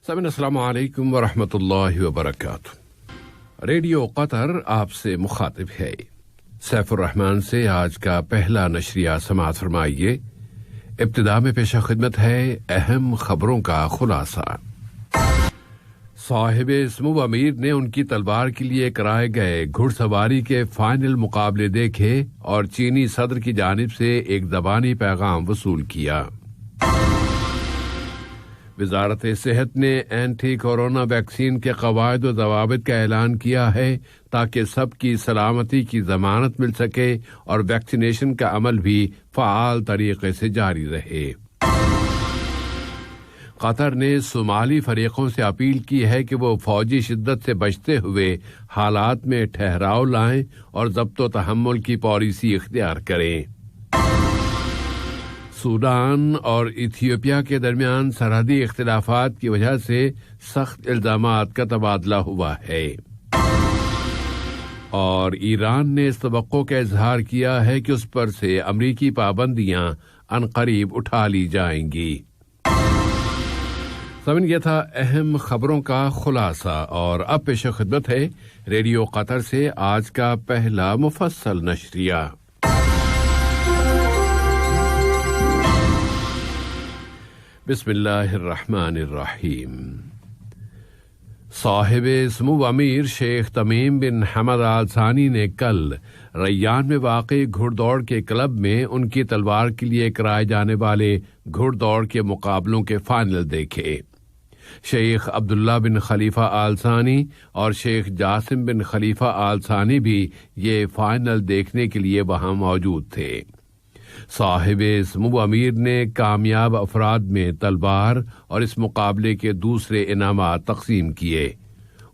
سامعین السلام علیکم ورحمۃ اللہ وبرکاتہ۔ ریڈیو قطر آپ سے مخاطب ہے۔ سیف الرحمان سے آج کا پہلا نشریہ سماعت فرمائیے۔ ابتدا میں پیش خدمت ہے اہم خبروں کا خلاصہ۔ صاحب سمو امیر نے ان کی تلوار کے لیے کرائے گئے گھڑ سواری کے فائنل مقابلے دیکھے اور چینی صدر کی جانب سے ایک زبانی پیغام وصول کیا۔ وزارت صحت نے اینٹی کورونا ویکسین کے قواعد و ضوابط کا اعلان کیا ہے تاکہ سب کی سلامتی کی ضمانت مل سکے اور ویکسینیشن کا عمل بھی فعال طریقے سے جاری رہے۔ قطر نے صومالی فریقوں سے اپیل کی ہے کہ وہ فوجی شدت سے بچتے ہوئے حالات میں ٹھہراؤ لائیں اور ضبط و تحمل کی پالیسی اختیار کریں۔ سوڈان اور ایتھیوپیا کے درمیان سرحدی اختلافات کی وجہ سے سخت الزامات کا تبادلہ ہوا ہے، اور ایران نے اس توقع کا اظہار کیا ہے کہ اس پر سے امریکی پابندیاں عنقریب اٹھا لی جائیں گی۔ سمجھ یہ تھا اہم خبروں کا خلاصہ، اور اب پیش خدمت ہے ریڈیو قطر سے آج کا پہلا مفصل نشریہ۔ بسم اللہ الرحمن الرحیم۔ صاحب سمو امیر شیخ تمیم بن حمد آل ثانی نے کل ریان میں واقع گھڑ دوڑ کے کلب میں ان کی تلوار کے لیے کرائے جانے والے گھڑ دوڑ کے مقابلوں کے فائنل دیکھے۔ شیخ عبداللہ بن خلیفہ آل ثانی اور شیخ جاسم بن خلیفہ آل ثانی بھی یہ فائنل دیکھنے کے لیے وہاں موجود تھے۔ صاحب سمو امیر نے کامیاب افراد میں تلوار اور اس مقابلے کے دوسرے انعامات تقسیم کیے۔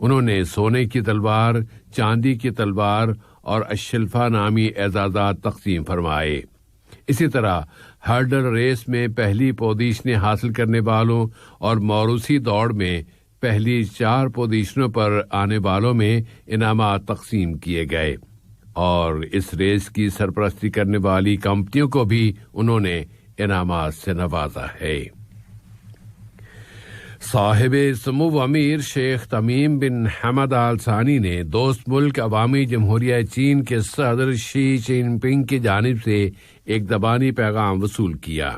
انہوں نے سونے کی تلوار، چاندی کی تلوار اور اشلفا نامی اعزازات تقسیم فرمائے۔ اسی طرح ہرڈل ریس میں پہلی پوزیشنیں حاصل کرنے والوں اور موروثی دوڑ میں پہلی 4 پوزیشنوں پر آنے والوں میں انعامات تقسیم کیے گئے، اور اس ریس کی سرپرستی کرنے والی کمپنیوں کو بھی انہوں نے انعامات سے نوازا ہے۔ صاحب سمو امیر شیخ تمیم بن حمد آل ثانی نے دوست ملک عوامی جمہوریہ چین کے صدر شی جن پنگ کی جانب سے ایک زبانی پیغام وصول کیا۔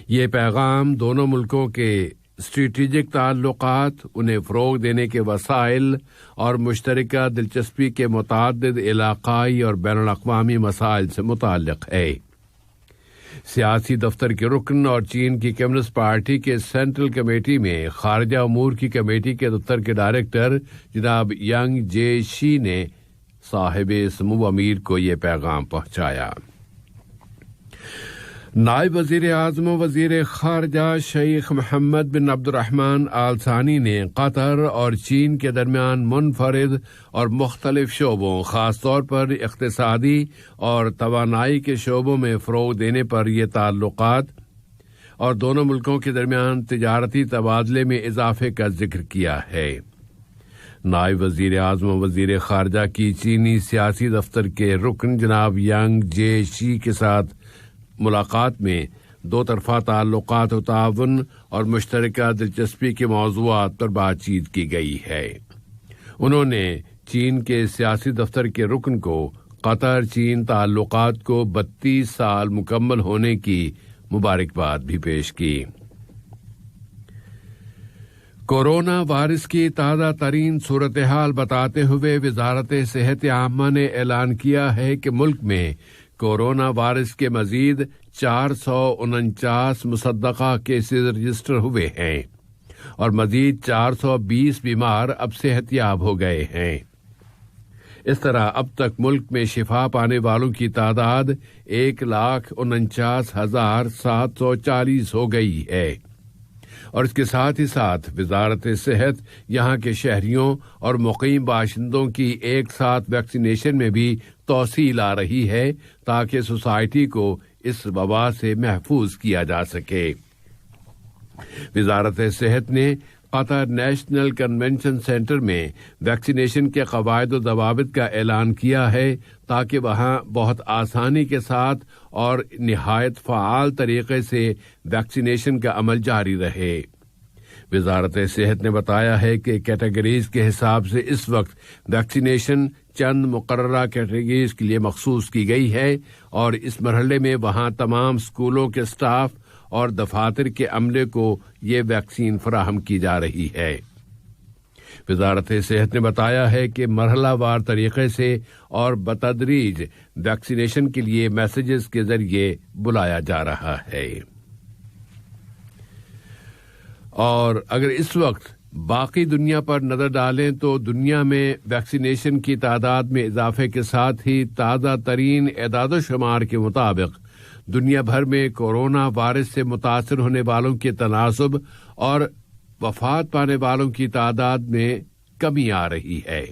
یہ پیغام دونوں ملکوں کے اسٹریٹجک تعلقات، انہیں فروغ دینے کے وسائل اور مشترکہ دلچسپی کے متعدد علاقائی اور بین الاقوامی مسائل سے متعلق ہے۔ سیاسی دفتر کے رکن اور چین کی کمیونسٹ پارٹی کے سینٹرل کمیٹی میں خارجہ امور کی کمیٹی کے دفتر کے ڈائریکٹر جناب ینگ جے شی نے صاحب سمو امیر کو یہ پیغام پہنچایا۔ نائب وزیر اعظم و وزیر خارجہ شیخ محمد بن عبد الرحمن آل ثانی نے قطر اور چین کے درمیان منفرد اور مختلف شعبوں، خاص طور پر اقتصادی اور توانائی کے شعبوں میں فروغ دینے پر یہ تعلقات اور دونوں ملکوں کے درمیان تجارتی تبادلے میں اضافے کا ذکر کیا ہے۔ نائب وزیر اعظم و وزیر خارجہ کی چینی سیاسی دفتر کے رکن جناب ینگ جے شی کے ساتھ ملاقات میں دو طرفہ تعلقات و تعاون اور مشترکہ دلچسپی کے موضوعات پر بات چیت کی گئی ہے۔ انہوں نے چین کے سیاسی دفتر کے رکن کو قطر چین تعلقات کو 32 سال مکمل ہونے کی مبارکباد بھی پیش کی۔ کورونا وائرس کی تازہ ترین صورتحال بتاتے ہوئے وزارت صحت عامہ نے اعلان کیا ہے کہ ملک میں کورونا وائرس کے مزید 449 مصدقہ کیسز رجسٹر ہوئے ہیں اور مزید 420 بیمار اب صحت یاب ہو گئے ہیں۔ اس طرح اب تک ملک میں شفا پانے والوں کی تعداد 1,49,740 ہو گئی ہے، اور اس کے ساتھ ہی ساتھ وزارت صحت یہاں کے شہریوں اور مقیم باشندوں کی ایک ساتھ ویکسینیشن میں بھی توسیع لا رہی ہے تاکہ سوسائٹی کو اس وبا سے محفوظ کیا جا سکے۔ وزارت صحت نے قطر نیشنل کنونشن سینٹر میں ویکسینیشن کے قواعد و ضوابط کا اعلان کیا ہے تاکہ وہاں بہت آسانی کے ساتھ اور نہایت فعال طریقے سے ویکسینیشن کا عمل جاری رہے۔ وزارت صحت نے بتایا ہے کہ کیٹیگریز کے حساب سے اس وقت ویکسینیشن چند مقررہ کیٹیگریز کے لیے مخصوص کی گئی ہے اور اس مرحلے میں وہاں تمام اسکولوں کے سٹاف اور دفاتر کے عملے کو یہ ویکسین فراہم کی جا رہی ہے۔ وزارت صحت نے بتایا ہے کہ مرحلہ وار طریقے سے اور بتدریج ویکسینیشن کے لیے میسیجز کے ذریعے بلایا جا رہا ہے۔ اور اگر اس وقت باقی دنیا پر نظر ڈالیں تو دنیا میں ویکسینیشن کی تعداد میں اضافے کے ساتھ ہی تازہ ترین اعداد و شمار کے مطابق دنیا بھر میں کورونا وائرس سے متاثر ہونے والوں کے تناسب اور وفات پانے والوں کی تعداد میں کمی آ رہی ہے۔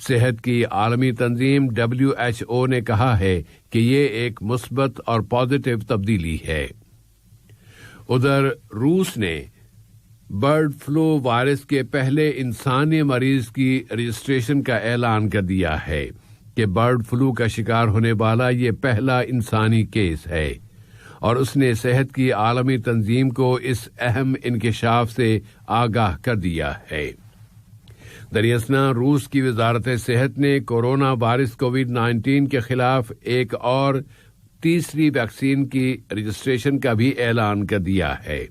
صحت کی عالمی تنظیم WHO نے کہا ہے کہ یہ ایک مثبت اور پازیٹو تبدیلی ہے۔ ادھر روس نے برڈ فلو وائرس کے پہلے انسانی مریض کی رجسٹریشن کا اعلان کر دیا ہے کہ برڈ فلو کا شکار ہونے والا یہ پہلا انسانی کیس ہے، اور اس نے صحت کی عالمی تنظیم کو اس اہم انکشاف سے آگاہ کر دیا ہے۔ دراصل روس کی وزارت صحت نے کورونا وائرس کووڈ-19 کے خلاف ایک اور تیسری ویکسین کی رجسٹریشن کا بھی اعلان کر دیا ہے۔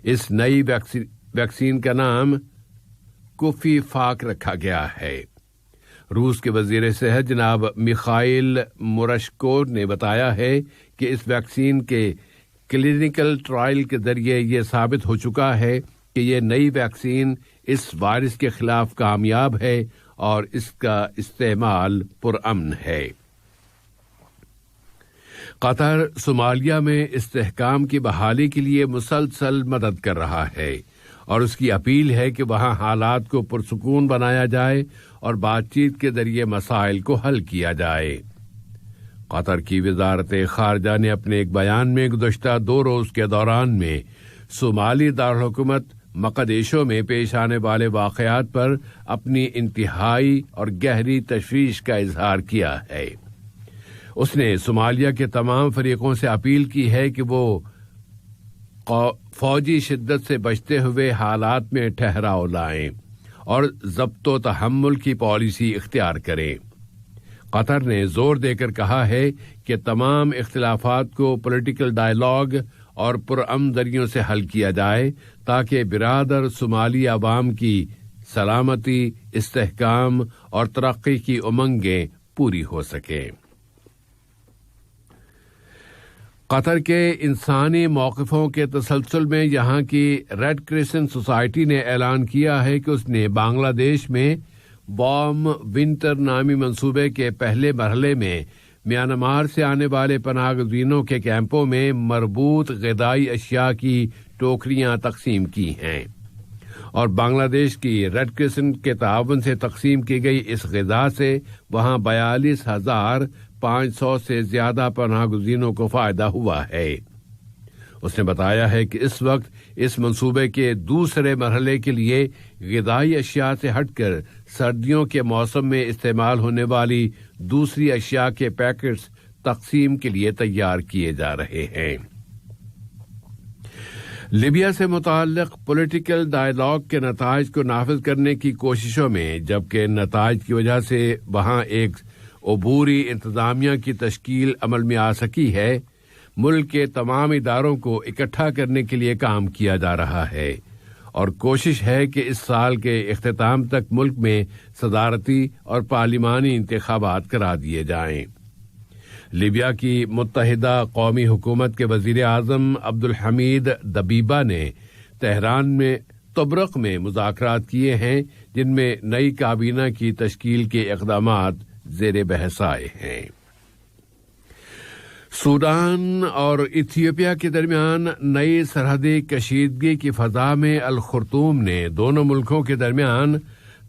اس نئی ویکسین کا نام کوفی فاک رکھا گیا ہے۔ روس کے وزیر صحت جناب میخائیل مورشکو نے بتایا ہے کہ اس ویکسین کے کلینکل ٹرائل کے ذریعے یہ ثابت ہو چکا ہے کہ یہ نئی ویکسین اس وائرس کے خلاف کامیاب ہے اور اس کا استعمال پرامن ہے۔ قطر صومالیہ میں استحکام کی بحالی کے لیے مسلسل مدد کر رہا ہے اور اس کی اپیل ہے کہ وہاں حالات کو پرسکون بنایا جائے اور بات چیت کے ذریعے مسائل کو حل کیا جائے۔ قطر کی وزارت خارجہ نے اپنے ایک بیان میں گزشتہ 2 روز کے دوران میں صومالی دارالحکومت مقدیشو میں پیش آنے والے واقعات پر اپنی انتہائی اور گہری تشویش کا اظہار کیا ہے۔ اس نے صومالیہ کے تمام فریقوں سے اپیل کی ہے کہ وہ فوجی شدت سے بچتے ہوئے حالات میں ٹھہراؤ لائیں اور ضبط و تحمل کی پالیسی اختیار کریں۔ قطر نے زور دے کر کہا ہے کہ تمام اختلافات کو پولیٹیکل ڈائیلاگ اور پرامن ذریعوں سے حل کیا جائے تاکہ برادر صومالی عوام کی سلامتی، استحکام اور ترقی کی امنگیں پوری ہو سکیں۔ قطر کے انسانی موقفوں کے تسلسل میں یہاں کی ریڈ کریسنٹ سوسائٹی نے اعلان کیا ہے کہ اس نے بنگلہ دیش میں وارم ونٹر نامی منصوبے کے پہلے مرحلے میں میانمار سے آنے والے پناہ گزینوں کے کیمپوں میں مربوط غذائی اشیاء کی ٹوکریاں تقسیم کی ہیں، اور بنگلہ دیش کی ریڈ کریسنٹ کے تعاون سے تقسیم کی گئی اس غذا سے وہاں 42,500 سے زیادہ پناہ گزینوں کو فائدہ ہوا ہے۔ اس نے بتایا ہے کہ اس وقت اس منصوبے کے دوسرے مرحلے کے لیے غذائی اشیاء سے ہٹ کر سردیوں کے موسم میں استعمال ہونے والی دوسری اشیاء کے پیکٹس تقسیم کے لیے تیار کیے جا رہے ہیں۔ لیبیا سے متعلق پولیٹیکل ڈائیلاگ کے نتائج کو نافذ کرنے کی کوششوں میں، جبکہ نتائج کی وجہ سے وہاں ایک عبوری انتظامیہ کی تشکیل عمل میں آ سکی ہے، ملک کے تمام اداروں کو اکٹھا کرنے کے لیے کام کیا جا رہا ہے اور کوشش ہے کہ اس سال کے اختتام تک ملک میں صدارتی اور پارلیمانی انتخابات کرا دیے جائیں۔ لیبیا کی متحدہ قومی حکومت کے وزیر اعظم عبدالحمید دبیبہ نے تہران میں طبرق میں مذاکرات کیے ہیں، جن میں نئی کابینہ کی تشکیل کے اقدامات زیر بحث آئے ہیں۔ سوڈان اور ایتھیوپیا کے درمیان نئی سرحدی کشیدگی کی فضا میں الخرطوم نے دونوں ملکوں کے درمیان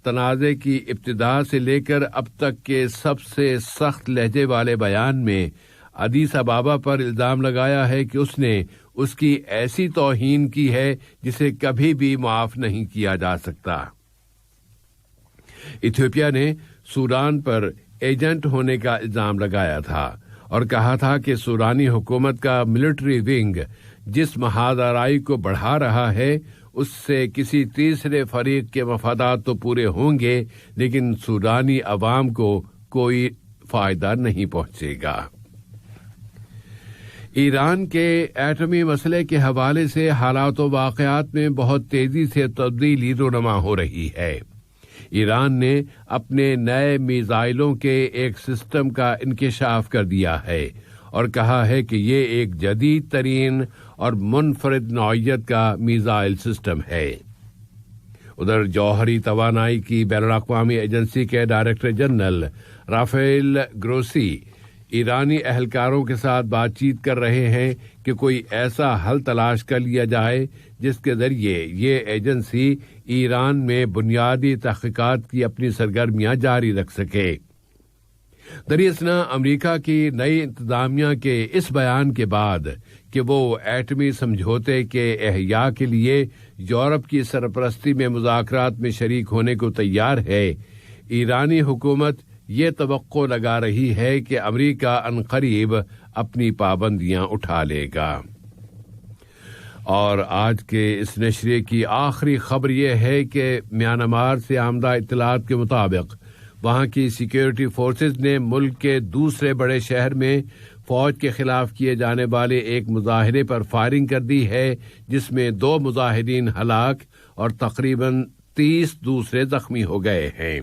تنازع کی ابتدا سے لے کر اب تک کے سب سے سخت لہجے والے بیان میں ادیس ابابا پر الزام لگایا ہے کہ اس نے اس کی ایسی توہین کی ہے جسے کبھی بھی معاف نہیں کیا جا سکتا۔ ایتھیوپیا نے سوڈان پر ایجنٹ ہونے کا الزام لگایا تھا اور کہا تھا کہ سوڈانی حکومت کا ملٹری ونگ جس محاذ آرائی کو بڑھا رہا ہے اس سے کسی تیسرے فریق کے مفادات تو پورے ہوں گے لیکن سوڈانی عوام کو کوئی فائدہ نہیں پہنچے گا۔ ایران کے ایٹمی مسئلے کے حوالے سے حالات و واقعات میں بہت تیزی سے تبدیلی رونما ہو رہی ہے۔ ایران نے اپنے نئے میزائلوں کے ایک سسٹم کا انکشاف کر دیا ہے اور کہا ہے کہ یہ ایک جدید ترین اور منفرد نوعیت کا میزائل سسٹم ہے۔ ادھر جوہری توانائی کی بین الاقوامی ایجنسی کے ڈائریکٹر جنرل رافیل گروسی ایرانی اہلکاروں کے ساتھ بات چیت کر رہے ہیں کہ کوئی ایسا حل تلاش کر لیا جائے جس کے ذریعے یہ ایجنسی ایران میں بنیادی تحقیقات کی اپنی سرگرمیاں جاری رکھ سکے۔ دراصل امریکہ کی نئی انتظامیہ کے اس بیان کے بعد کہ وہ ایٹمی سمجھوتے کے احیاء کے لیے یورپ کی سرپرستی میں مذاکرات میں شریک ہونے کو تیار ہے، ایرانی حکومت یہ توقع لگا رہی ہے کہ امریکہ عنقریب اپنی پابندیاں اٹھا لے گا۔ اور آج کے اس نشریے کی آخری خبر یہ ہے کہ میانمار سے آمدہ اطلاعات کے مطابق وہاں کی سیکیورٹی فورسز نے ملک کے دوسرے بڑے شہر میں فوج کے خلاف کیے جانے والے ایک مظاہرے پر فائرنگ کر دی ہے، جس میں 2 مظاہرین ہلاک اور تقریباً 30 دوسرے زخمی ہو گئے ہیں۔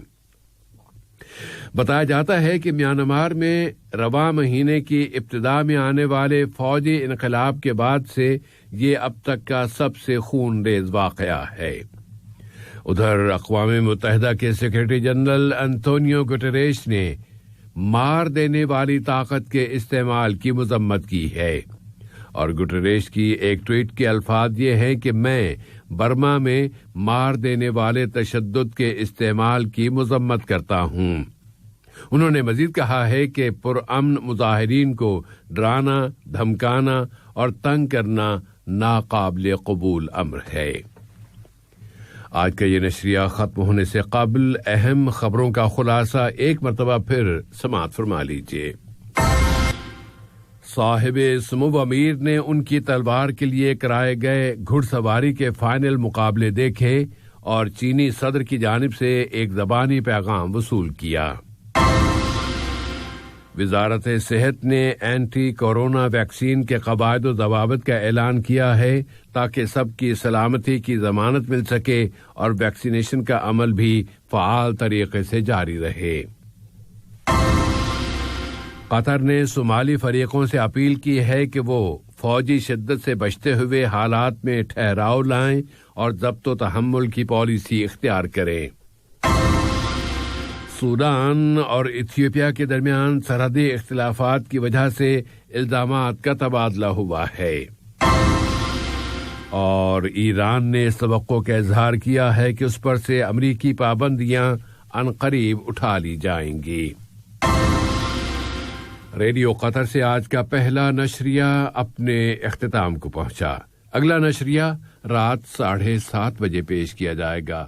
بتایا جاتا ہے کہ میانمار میں رواں مہینے کی ابتدا میں آنے والے فوجی انقلاب کے بعد سے یہ اب تک کا سب سے خون ریز واقعہ ہے۔ ادھر اقوام متحدہ کے سیکرٹری جنرل انتونیو گٹریش نے مار دینے والی طاقت کے استعمال کی مذمت کی ہے، اور گٹریش کی ایک ٹویٹ کے الفاظ یہ ہیں کہ میں برما میں مار دینے والے تشدد کے استعمال کی مذمت کرتا ہوں۔ انہوں نے مزید کہا ہے کہ پرامن مظاہرین کو ڈرانا، دھمکانا اور تنگ کرنا ناقابل قبول امر ہے۔ آج کا یہ نشریہ ختم ہونے سے قبل اہم خبروں کا خلاصہ ایک مرتبہ پھر سماعت فرما لیجیے۔ صاحب سمو امیر نے ان کی تلوار کے لیے کرائے گئے گھڑ سواری کے فائنل مقابلے دیکھے اور چینی صدر کی جانب سے ایک زبانی پیغام وصول کیا۔ وزارت صحت نے اینٹی کورونا ویکسین کے قواعد و ضوابط کا اعلان کیا ہے تاکہ سب کی سلامتی کی ضمانت مل سکے اور ویکسینیشن کا عمل بھی فعال طریقے سے جاری رہے۔ قطر نے صومالی فریقوں سے اپیل کی ہے کہ وہ فوجی شدت سے بچتے ہوئے حالات میں ٹھہراؤ لائیں اور ضبط و تحمل کی پالیسی اختیار کریں۔ سوڈان اور ایتھیوپیا کے درمیان سرحدی اختلافات کی وجہ سے الزامات کا تبادلہ ہوا ہے، اور ایران نے اس توقع کا اظہار کیا ہے کہ اس پر سے امریکی پابندیاں عنقریب اٹھا لی جائیں گی۔ ریڈیو قطر سے آج کا پہلا نشریہ اپنے اختتام کو پہنچا۔ اگلا نشریہ رات 7:30 بجے پیش کیا جائے گا۔